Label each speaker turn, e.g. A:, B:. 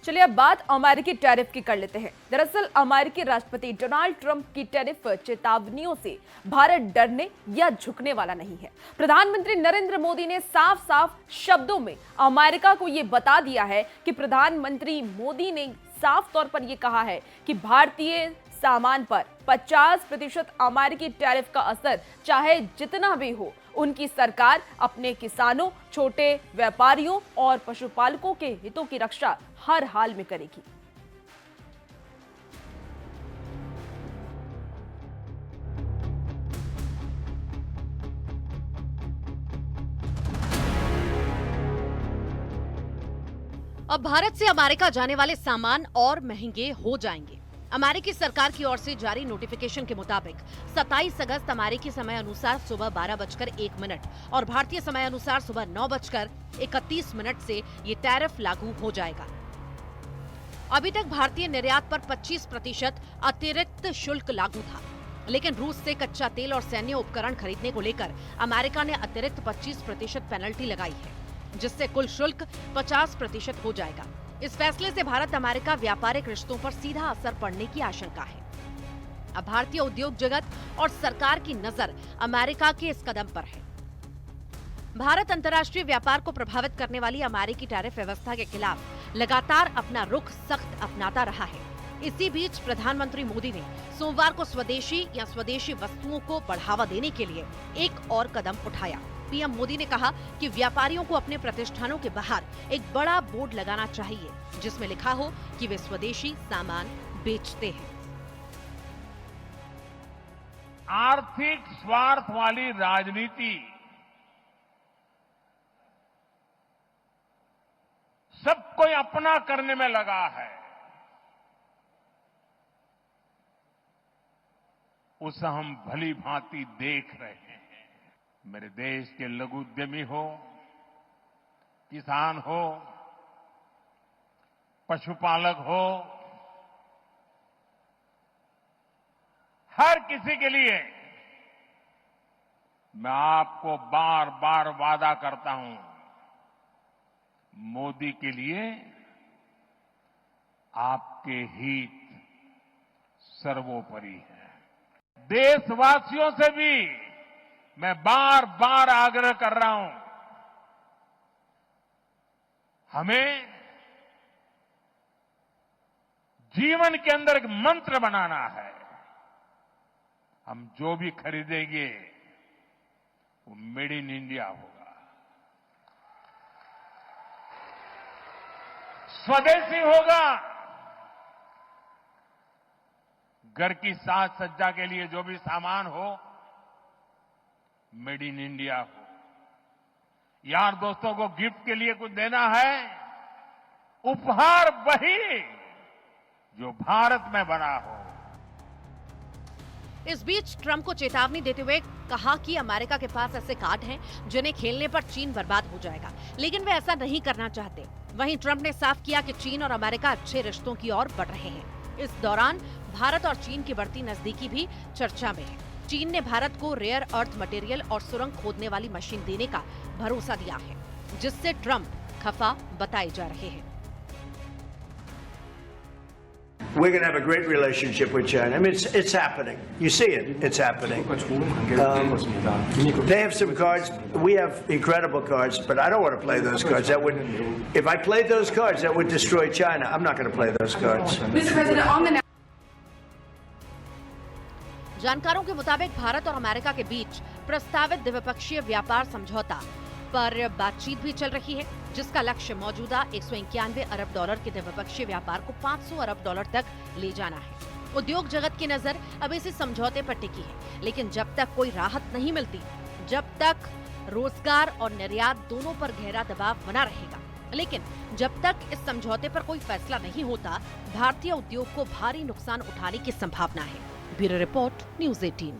A: चलिए अब बात अमेरिकी टैरिफ की कर लेते हैं। दरअसल अमेरिकी राष्ट्रपति डोनाल्ड ट्रंप की टैरिफ चेतावनियों से भारत डरने या झुकने वाला नहीं है। प्रधानमंत्री नरेंद्र मोदी ने साफ साफ शब्दों में अमेरिका को यह बता दिया है कि प्रधानमंत्री मोदी ने साफ तौर पर यह कहा है कि भारतीय सामान पर 50% अमेरिकी टैरिफ का असर चाहे जितना भी हो, उनकी सरकार अपने किसानों, छोटे व्यापारियों और पशुपालकों के हितों की रक्षा हर हाल में करेगी।
B: अब भारत से अमेरिका जाने वाले सामान और महंगे हो जाएंगे। अमेरिकी सरकार की ओर से जारी नोटिफिकेशन के मुताबिक 27 अगस्त अमेरिकी समय अनुसार सुबह 12:01 और भारतीय समय अनुसार सुबह 9:31 से ये टैरिफ लागू हो जाएगा। अभी तक भारतीय निर्यात पर 25% अतिरिक्त शुल्क लागू था, लेकिन रूस से कच्चा तेल और सैन्य उपकरण खरीदने को लेकर अमेरिका ने अतिरिक्त 25% पेनल्टी लगाई है, जिससे कुल शुल्क 50% हो जाएगा। इस फैसले से भारत अमेरिका व्यापारिक रिश्तों पर सीधा असर पड़ने की आशंका है। अब भारतीय उद्योग जगत और सरकार की नजर अमेरिका के इस कदम पर है। भारत अंतर्राष्ट्रीय व्यापार को प्रभावित करने वाली अमेरिकी टैरिफ व्यवस्था के खिलाफ लगातार अपना रुख सख्त अपनाता रहा है। इसी बीच प्रधानमंत्री मोदी ने सोमवार को स्वदेशी या स्वदेशी वस्तुओं को बढ़ावा देने के लिए एक और कदम उठाया। पीएम मोदी ने कहा कि व्यापारियों को अपने प्रतिष्ठानों के बाहर एक बड़ा बोर्ड लगाना चाहिए, जिसमें लिखा हो कि वे स्वदेशी सामान बेचते हैं।
C: आर्थिक स्वार्थ वाली राजनीति सब कोई अपना करने में लगा है। उसे हम भली भांति देख रहे हैं। मेरे देश के लघु उद्यमी हो, किसान हो, पशुपालक हो, हर किसी के लिए मैं आपको बार बार वादा करता हूं, मोदी के लिए आपके हित सर्वोपरि है। देशवासियों से भी मैं बार बार आग्रह कर रहा हूं, हमें जीवन के अंदर एक मंत्र बनाना है। हम जो भी खरीदेंगे वो मेड इन इंडिया होगा, स्वदेशी होगा। घर की साज सज्जा के लिए जो भी सामान हो, मेड इन इंडिया हो। यार दोस्तों को गिफ्ट के लिए कुछ देना है, उपहार वही जो भारत में बना हो।
B: इस बीच ट्रंप को चेतावनी देते हुए कहा कि अमेरिका के पास ऐसे कार्ड हैं जिन्हें खेलने पर चीन बर्बाद हो जाएगा, लेकिन वे ऐसा नहीं करना चाहते। वहीं ट्रंप ने साफ किया कि चीन और अमेरिका अच्छे रिश्तों की ओर बढ़ रहे हैं। इस दौरान भारत और चीन की बढ़ती नजदीकी भी चर्चा में है। चीन ने भारत को रेयर अर्थ मटेरियल और सुरंग खोदने वाली मशीन देने का भरोसा दिया है, जिससे ट्रंप खफा बताए जा रहे हैं।
D: We're going to have a great relationship with China. I mean, it's happening. You see it. It's happening. They have some cards. We have incredible cards, but I don't want to play those cards. That would, if I played those cards, that would destroy China. I'm not going to play those cards.
E: Mr. President, on the
B: जानकारों के मुताबिक भारत और America के बीच प्रस्तावित द्विपक्षीय व्यापार समझौता पर बातचीत भी चल रही है, जिसका लक्ष्य मौजूदा 191 अरब डॉलर के द्विपक्षीय व्यापार को 500 अरब डॉलर तक ले जाना है। उद्योग जगत की नजर अब इसी समझौते पर टिकी है, लेकिन जब तक कोई राहत नहीं मिलती, जब तक रोजगार और निर्यात दोनों पर गहरा दबाव बना रहेगा। लेकिन जब तक इस समझौते पर कोई फैसला नहीं होता, भारतीय उद्योग को भारी नुकसान उठाने की संभावना है। Bureau report, news 18।